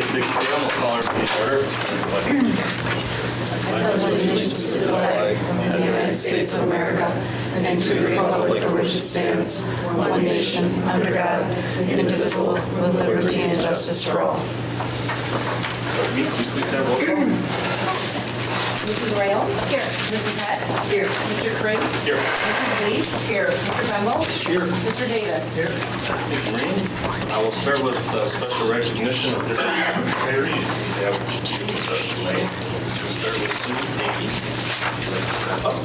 at 6 p.m. We'll call our meeting order. Allegiance to the flag of the United States of America and to the republic for which it stands, one nation, under God, indivisible, with liberty and justice for all. Please have roll call. Mrs. Rayle? Here. Mrs. Heck? Here. Mr. Kriggs? Here. Mrs. Lee? Here. Mr. Bengel? Here. Mr. Davis? Here. Thank you, Maureen. I will start with special recognition of district retirees. We have tonight. We'll start with Sue Hickey. Let's step up.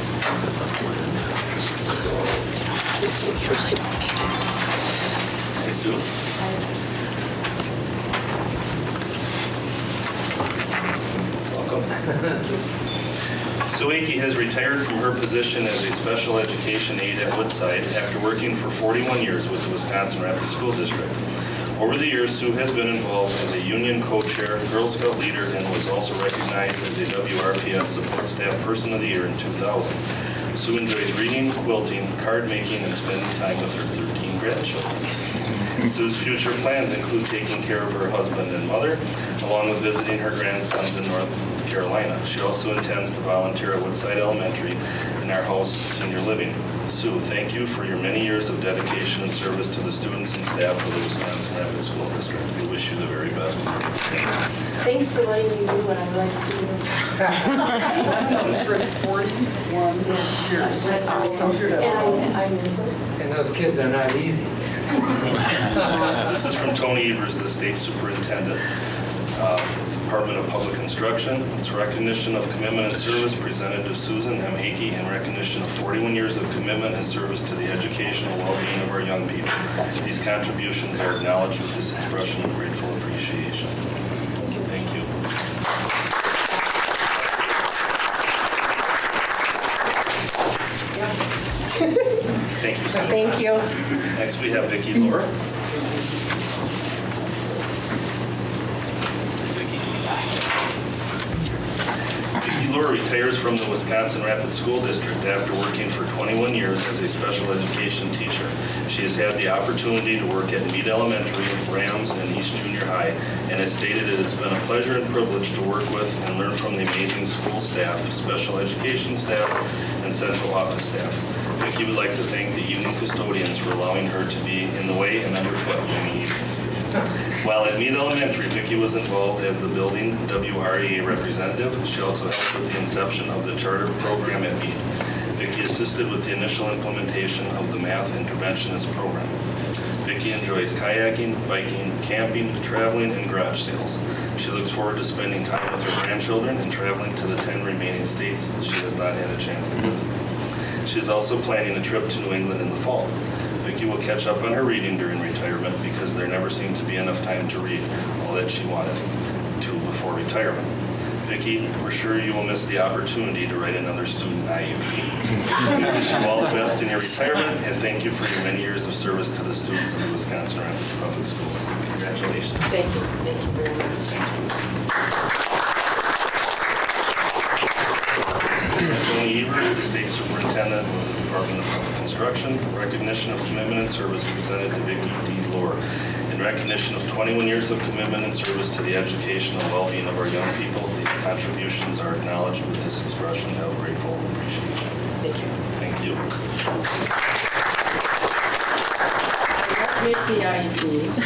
Hey, Sue. Welcome. Sue Hickey has retired from her position as a special education aide at Woodside after working for 41 years with the Wisconsin Rapids School District. Over the years, Sue has been involved as a union co-chair, Girl Scout leader, and was also recognized as a WRPS Support Staff Person of the Year in 2000. Sue enjoys reading, quilting, card making, and spending time with her 13 grandchildren. Sue's future plans include taking care of her husband and mother, along with visiting her grandsons in North Carolina. She also intends to volunteer at Woodside Elementary in our house senior living. Sue, thank you for your many years of dedication and service to the students and staff of the Wisconsin Rapids School District. We wish you the very best. Thanks for letting me do what I like to do. For 41 years. That's awesome. And I miss it. And those kids are not easy. This is from Tony Evers, the state superintendent, Department of Public Instruction. It's recognition of commitment and service presented to Susan M. Hickey in recognition of 41 years of commitment and service to the educational well-being of our young people. These contributions are acknowledged with this expression of grateful appreciation. So thank you. Thank you, Senator. Thank you. Next, we have Vicki Lohr. Vicki Lohr retires from the Wisconsin Rapids School District after working for 21 years as a special education teacher. She has had the opportunity to work at Meade Elementary, Rams, and East Junior High, and has stated it has been a pleasure and privilege to work with and learn from the amazing school staff, special education staff, and central office staff. Vicki would like to thank the evening custodians for allowing her to be in the way and underfoot many evenings. While at Meade Elementary, Vicki was involved as the building WREA representative. She also helped with the inception of the charter program at Meade. Vicki assisted with the initial implementation of the math interventionist program. Vicki enjoys kayaking, biking, camping, traveling, and garage sales. She looks forward to spending time with her grandchildren and traveling to the 10 remaining states she has not had a chance to visit. She is also planning a trip to New England in the fall. Vicki will catch up on her reading during retirement because there never seemed to be enough time to read all that she wanted to before retirement. Vicki, we're sure you will miss the opportunity to write another student IUP. We wish you all the best in your retirement, and thank you for your many years of service to the students of the Wisconsin Rapids Public Schools. Congratulations. Thank you. Thank you very much. Tony Evers, the state superintendent of the Department of Public Instruction, recognition of commitment and service presented to Vicki D. Lohr. In recognition of 21 years of commitment and service to the educational well-being of our young people, these contributions are acknowledged with this expression of grateful appreciation. Thank you. Thank you. Here's the IEPs,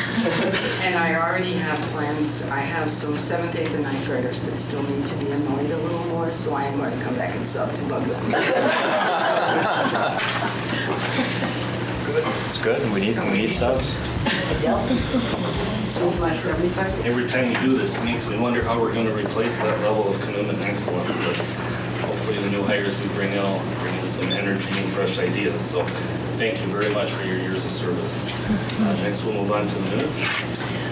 and I already have plans. I have some 7th, 8th, and 9th graders that still need to be annoyed a little more, so I am going to come back and sub to bug them. It's good. We need subs. So is my 75. Every time you do this, it makes me wonder how we're going to replace that level of commitment and excellence. But hopefully the new hires we bring in will bring in some energy and fresh ideas. So thank you very much for your years of service. Next, we'll move on to the minutes.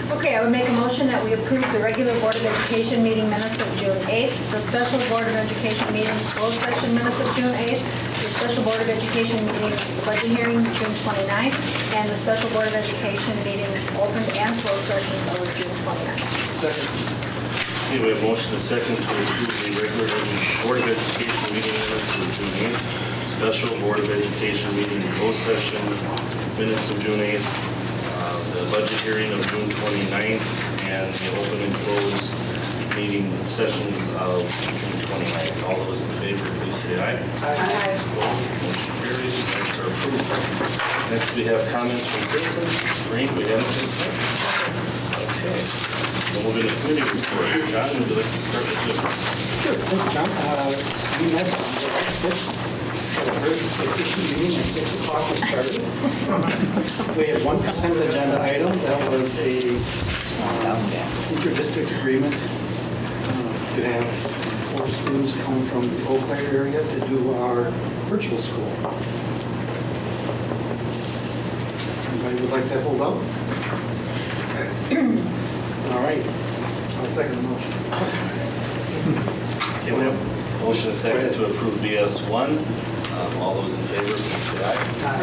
Okay, I would make a motion that we approve the regular Board of Education meeting minutes of June 8th, the special Board of Education meeting closed session minutes of June 8th, the special Board of Education meeting budget hearing June 29th, and the special Board of Education meeting open and closed sessions of June 29th. Second. Okay, we have motion to second to approve the regular Board of Education meeting minutes of June 8th, special Board of Education meeting closed session minutes of June 8th, the budget hearing of June 29th, and the open and close meeting sessions of June 29th. All those in favor, please say aye. Aye. Opposed, motion carries, minutes are approved. Next, we have comments from citizens. Green, we have anything tonight? Okay. We'll move into committee report. John, would you like to start with you? Sure, thank you, John. We met on July 6th, at a very efficient meeting at 6 o'clock we started. We had one consent agenda item, that was a inter-district agreement to have 4 students come from the Eau Claire area to do our virtual school. Anybody would like to hold up? All right, I'll second the motion. Okay, we have motion and second to approve BS1. All those in favor, please say aye.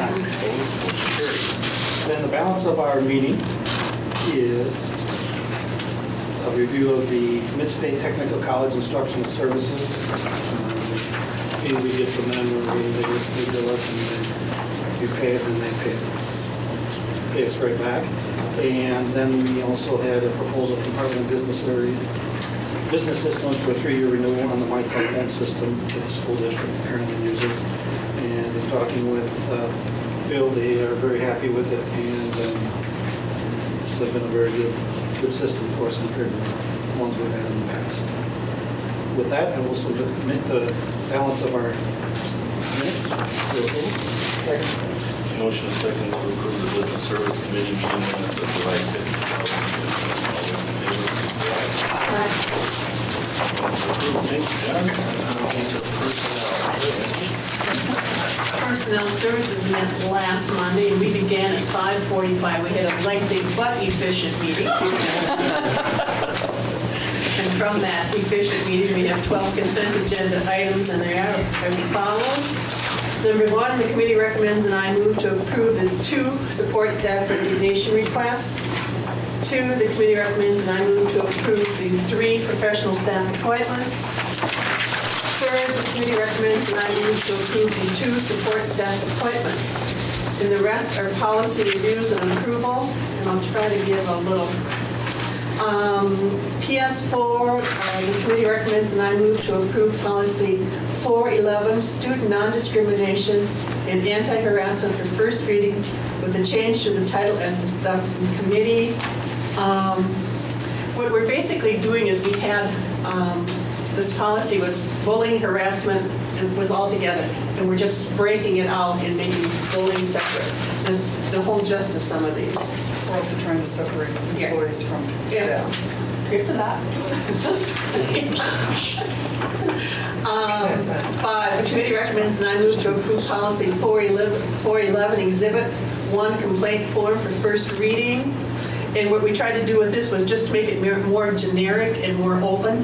Opposed, motion carries. Then the balance of our meeting is a review of the Mid-State Technical College Instructional Services. Fee we get from them, where they just bill us and then you pay it and they pay us right back. And then we also had a proposal from Department of Business Systems for a 3-year renewal on the MyCollege system that the school district currently uses. And in talking with Phil, they are very happy with it, and it's been a very good system for us compared to the ones we've had in the past. With that, I will submit the balance of our minutes for approval. Motion and second to approve the Business Service Committee meeting minutes of July 6th, 2015. All those in favor, please say aye. Approved. Thank you, John. Moving to Personnel Services met last Monday, and we began at 5:45. We had a lengthy but efficient meeting. And from that efficient meeting, we have 12 consent agenda items, and they are as follows. Number 1, the committee recommends and I move to approve the 2 support staff resignation requests. 2, the committee recommends and I move to approve the 3 professional staff appointments. 3rd, the committee recommends and I move to approve the 2 support staff appointments. And the rest are policy reviews and approval, and I'll try to give a little. PS4, the committee recommends and I move to approve policy 411, student non-discrimination and anti-harassment for first reading with a change to the title as discussed in committee. What we're basically doing is we had, this policy was bullying, harassment, and was all together. And we're just breaking it out and making bullying separate. And the whole gist of some of these. We're also trying to separate employees from staff. Good for that. 5, the committee recommends and I move to approve policy 411, Exhibit 1, complaint form for first reading. And what we tried to do with this was just make it more generic and more open.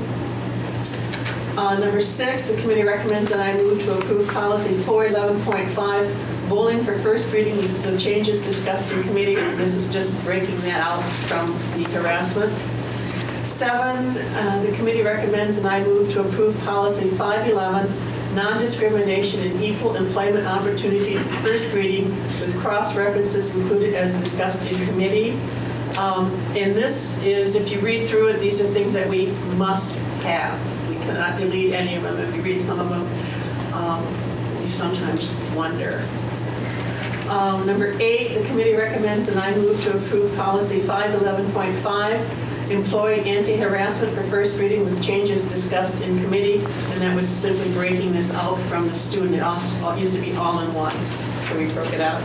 Number 6, the committee recommends and I move to approve policy 411.5, bullying for first reading with the changes discussed in committee. This is just breaking that out from the harassment. 7, the committee recommends and I move to approve policy 511, non-discrimination and equal employment opportunity first reading with cross-references included as discussed in committee. And this is, if you read through it, these are things that we must have. We cannot delete any of them. If you read some of them, you sometimes wonder. Number 8, the committee recommends and I move to approve policy 511.5, employee anti-harassment for first reading with changes discussed in committee, and that was simply breaking this out from the student. It also used to be all in one, so we broke it out.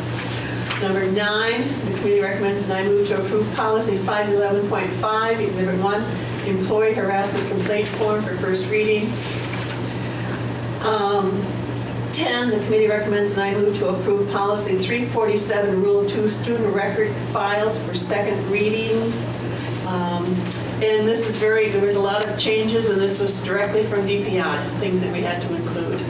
Number 9, the committee recommends and I move to approve policy 511.5, Exhibit 1, employee harassment complaint form for first reading. 10, the committee recommends and I move to approve policy 347, Rule 2, student record files for second reading. And this is there was a lot of changes, and this was directly from DPI, things that we had to include.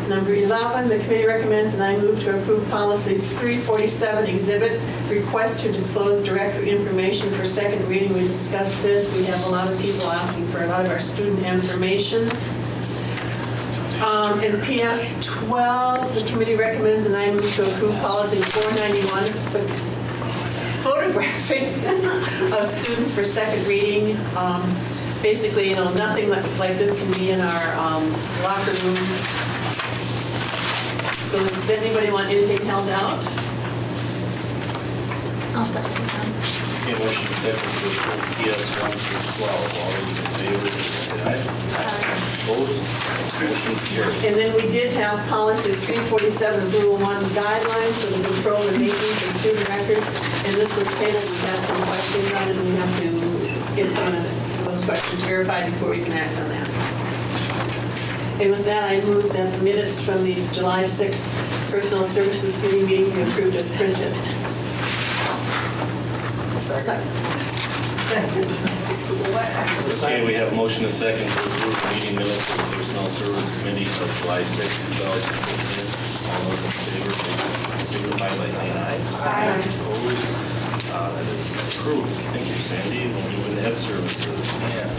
Number 11, the committee recommends and I move to approve policy 347, exhibit, request to disclose directory information for second reading. We discussed this. We have a lot of people asking for a lot of our student information. In PS 12, the committee recommends and I move to approve policy 491, photographing of students for second reading. Basically, nothing like this can be in our locker rooms. So does anybody want anything held out? I'll second that. Okay, motion second to approve PS 1 through 12. All those in favor, say aye. Opposed? Motion carried. And then we did have policy 347 Rule 1 guidelines for the control and maintenance of student records. And this was tabled, we had some questions on it, and we have to get some of those questions verified before we can act on that. And with that, I move that the minutes from the July 6th Personnel Services Committee meeting be approved as printed. Okay, we have motion and second to approve the meeting minutes of the Personnel Service Committee of July 6, 2015. All those in favor, please signify by saying aye. Aye. Opposed? That is approved. Thank you, Sandy. We'll do with Ed Services. Yeah.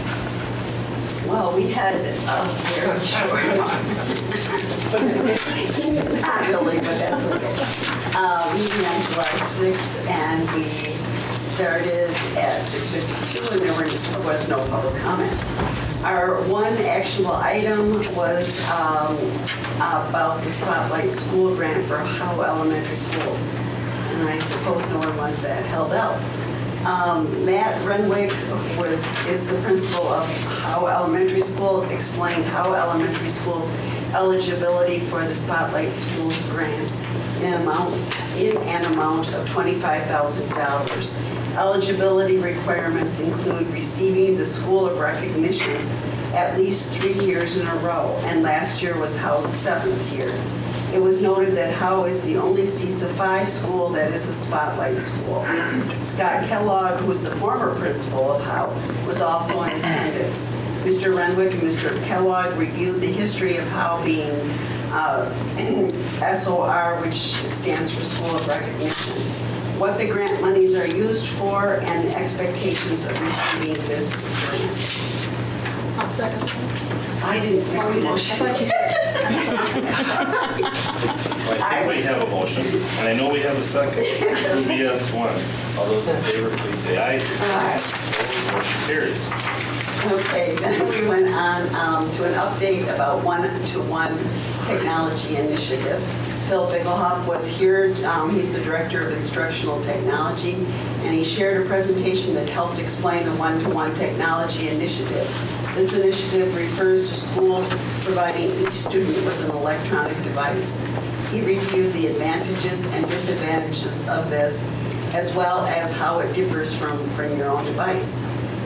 Well, we had a very short one. Not really, but that's okay. Meeting on July 6th, and we started at 6:52, and there was no public comment. Our one actionable item was about the Spotlight School Grant for Howe Elementary School. And I suppose no one wants that held out. Matt Renwick is the principal of Howe Elementary School, explained Howe Elementary School's eligibility for the Spotlight Schools Grant in an amount of $25,000. Eligibility requirements include receiving the School of Recognition at least 3 years in a row, and last year was Howe's 7th year. It was noted that Howe is the only CESA 5 school that is a Spotlight school. Scott Kellogg, who was the former principal of Howe, was also in attendance. Mr. Renwick and Mr. Kellogg reviewed the history of Howe being SOR, which stands for School of Recognition, what the grant monies are used for, and the expectations of receiving this grant. I'll second. I didn't make a motion. Well, I think we have a motion, and I know we have a second. PS 1. All those in favor, please say aye. Aye. Opposed? Motion carries. Okay, then we went on to an update about one-to-one technology initiative. Phil Bickelhoff was here. He's the Director of Instructional Technology, and he shared a presentation that helped explain the one-to-one technology initiative. This initiative refers to schools providing each student with an electronic device. He reviewed the advantages and disadvantages of this, as well as how it differs from bring your own device.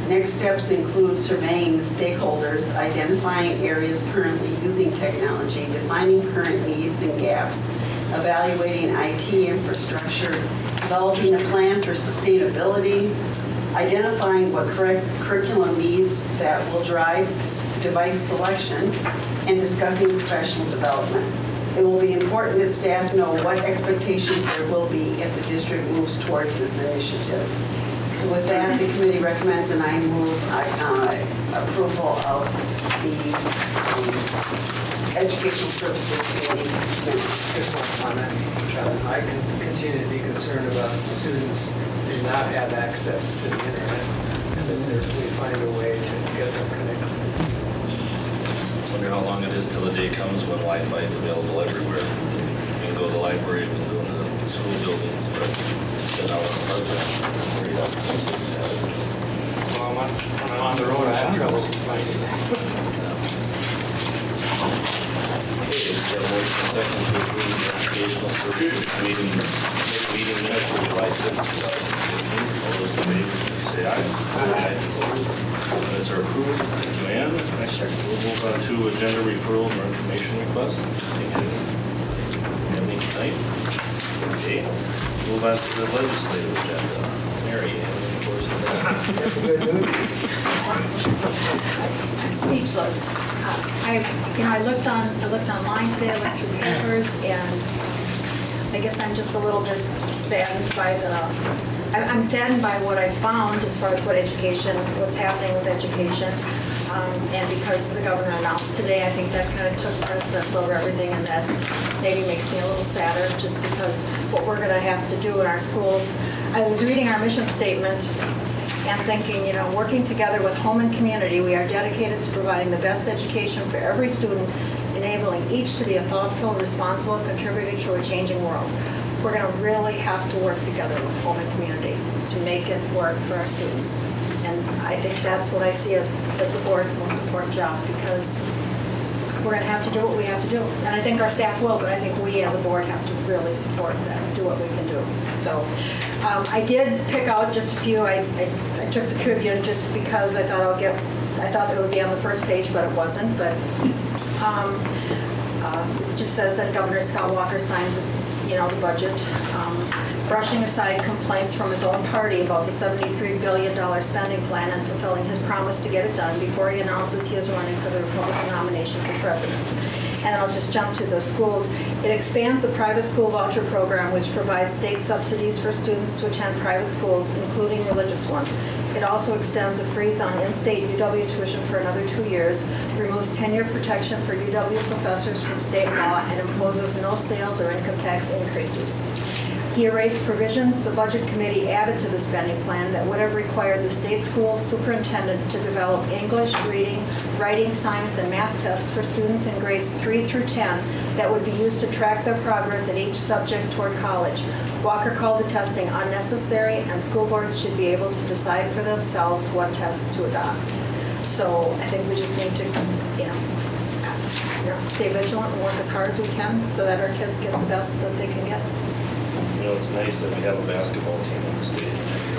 Next steps include surveying the stakeholders, identifying areas currently using technology, defining current needs and gaps, evaluating IT infrastructure, developing a plan for sustainability, identifying what curriculum needs that will drive device selection, and discussing professional development. It will be important that staff know what expectations there will be if the district moves towards this initiative. So with that, the committee recommends and I move approval of the Educational Services Committee minutes. Just one comment, John. I can continue to be concerned about students who do not have access to the internet, and then we find a way to get them connected. Wonder how long it is till the day comes when Wi-Fi is available everywhere. You can go to the library, you can go to the school buildings, but it's an hour apart. Well, when I'm on the road, I have trouble finding it. Okay, we have a motion and second to approve the Educational Services meeting minutes for July 6th, 2015. All those in favor, please say aye. Aye. Opposed? Minutes are approved. Thank you, Ann. Next, we'll move on to agenda referrals or information requests. Anything tonight? Okay. Move on to the legislative agenda. Mary, any reports on that? I'm speechless. I looked online today, I went through papers, and I guess I'm just a little bit saddened by I'm saddened by what I found as far as what's happening with education. And because the governor announced today, I think that kind of took precedence over everything, and that maybe makes me a little sadder, just because what we're going to have to do in our schools. I was reading our mission statement and thinking, you know, working together with home and community, we are dedicated to providing the best education for every student, enabling each to be a thoughtful, responsible contributor to a changing world. We're going to really have to work together with home and community to make it work for our students. And I think that's what I see as the board's most important job, because we're going to have to do what we have to do. And I think our staff will, but I think we as a board have to really support that, do what we can do. So I did pick out just a few. I took the Tribune just because I thought it would be on the first page, but it wasn't. But it just says that Governor Scott Walker signed the budget, brushing aside complaints from his own party about the $73 billion spending plan and fulfilling his promise to get it done before he announces he is running for the Republican nomination for president. And I'll just jump to the schools. It expands the private school voucher program, which provides state subsidies for students to attend private schools, including religious ones. It also extends a freeze on in-state UW tuition for another 2 years, removes tenure protection for UW professors from state law, and imposes no sales or income tax increases. He erased provisions the Budget Committee added to the spending plan that would have required the state school superintendent to develop English, reading, writing, science, and math tests for students in grades 3 through 10 that would be used to track their progress in each subject toward college. Walker called the testing unnecessary, and school boards should be able to decide for themselves what tests to adopt. So I think we just need to, stay vigilant and work as hard as we can so that our kids get the best that they can get. You know, it's nice that we have a basketball team in the state.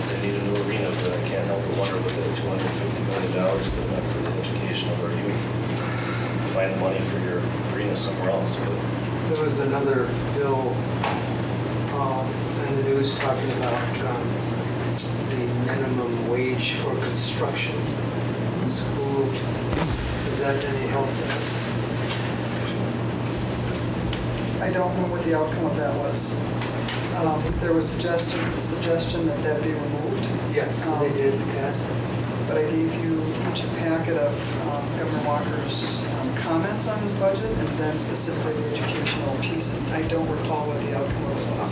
They need a new arena, but I can't help but wonder what that $250 million could have for the education of our youth. Find money for your arena somewhere else. But There was another bill in the news talking about the minimum wage for construction in school. Is that any help to us? I don't know what the outcome of that was. There was suggestion that that be removed. Yes, they did pass it. But I gave you each a packet of Governor Walker's comments on his budget, and then specifically the educational pieces. I don't recall what the outcome of it was.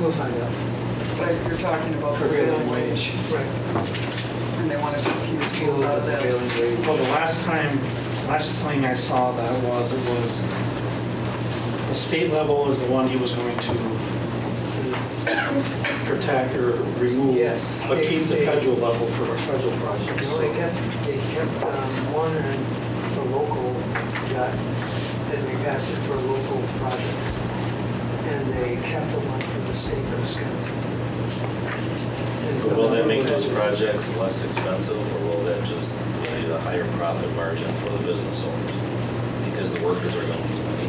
We'll find out. But you're talking about prevailing wage, Right. and they wanted to keep schools out of that. Well, the last thing I saw that was, the state level is the one he was going to protect or remove, Yes. but keep the federal level for our federal projects. No, they kept one, and the local got, then they passed it for local projects. And they kept the one for the state of Wisconsin. But will that make those projects less expensive, or will that just be a higher profit margin for the business owners? Because the workers are going to lose money.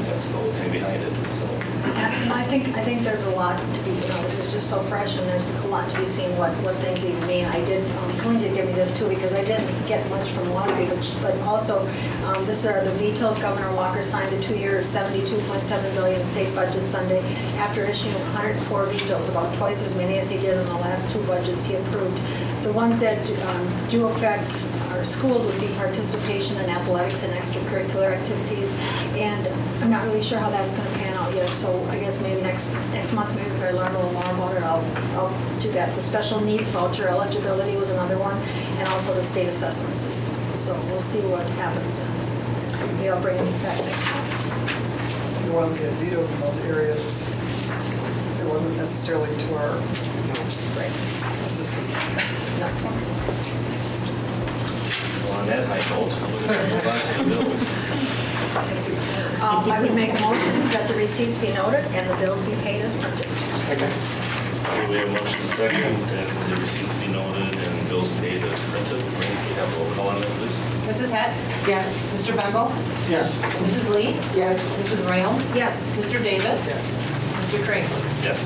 That's the whole thing behind it, so. And I think there's a lot to be, this is just so fresh, and there's a lot to be seen what things even mean. I did, Colleen did give me this too, because I didn't get much from one of you, but also, this are the vetoes. Governor Walker signed a 2-year, $72.7 billion state budget Sunday after issuing 104 vetoes, about twice as many as he did in the last 2 budgets he approved. The ones that do affect our schools would be participation in athletics and extracurricular activities, and I'm not really sure how that's going to pan out yet, so I guess maybe next month, maybe if I learn a little more about it, I'll do that. The special needs voucher eligibility was another one, and also the state assessment system. So we'll see what happens, and maybe I'll bring it back next month. You want to get vetoes in those areas. It wasn't necessarily to our assistance. No. Well, on that high note, we're going to move on to the bills. I would make a motion that the receipts be noted and the bills be paid as printed. Okay, we have a motion second that the receipts be noted and bills paid as printed. We have a roll call on that, please. Mrs. Heck? Yes. Mr. Bengel? Yes. Mrs. Lee? Yes. Mrs. Rayle? Yes. Mr. Davis? Yes. Mr. Craig? Yes.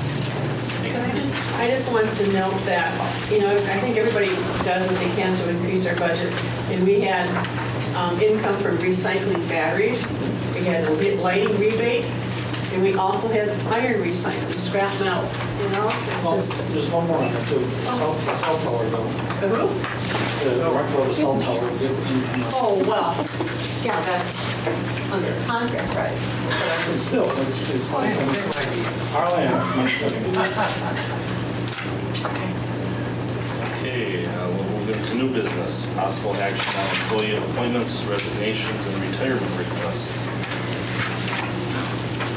I just wanted to note that, I think everybody does what they can to increase their budget. And we had income from recycling batteries. We had a lighting rebate. And we also had iron recycling, scrap metal, Well, it's just. there's one more on there too, the cell tower though. The who? The Rockwell, the cell tower. Oh, well, yeah, that's under contract, right? But still, it's our land. Okay, we'll move into new business. Possible action on employee appointments, resignations, and retirement requests.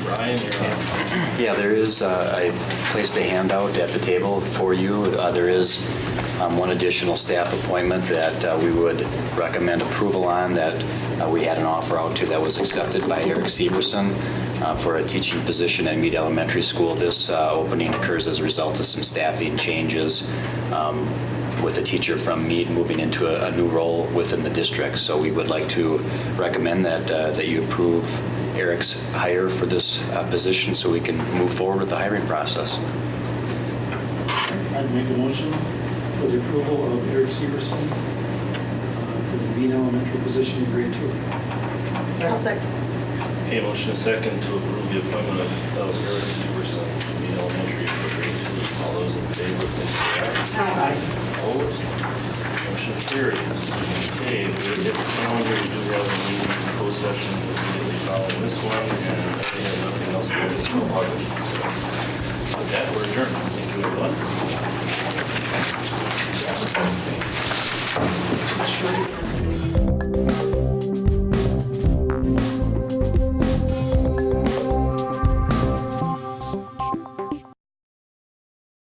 Brian, you're on. Yeah, there is, I placed a handout at the table for you. There is one additional staff appointment that we would recommend approval on that we had an offer out to that was accepted by Eric Severson for a teaching position at Meade Elementary School. This opening occurs as a result of some staffing changes with a teacher from Meade moving into a new role within the district. So we would like to recommend that you approve Eric's hire for this position so we can move forward with the hiring process. I'd make a motion for the approval of Eric Severson for the Meade Elementary position in grade 2. I'll second. Okay, motion is second to approve the appointment of Eric Severson to Meade Elementary for grade 2. All those in favor, please say aye. Opposed? Motion carries. Okay, we hit the calendar. We do have a meeting in closed session immediately following this one, and we have nothing else to do until August. So with that, we're adjourned. Thank you, everyone. That was a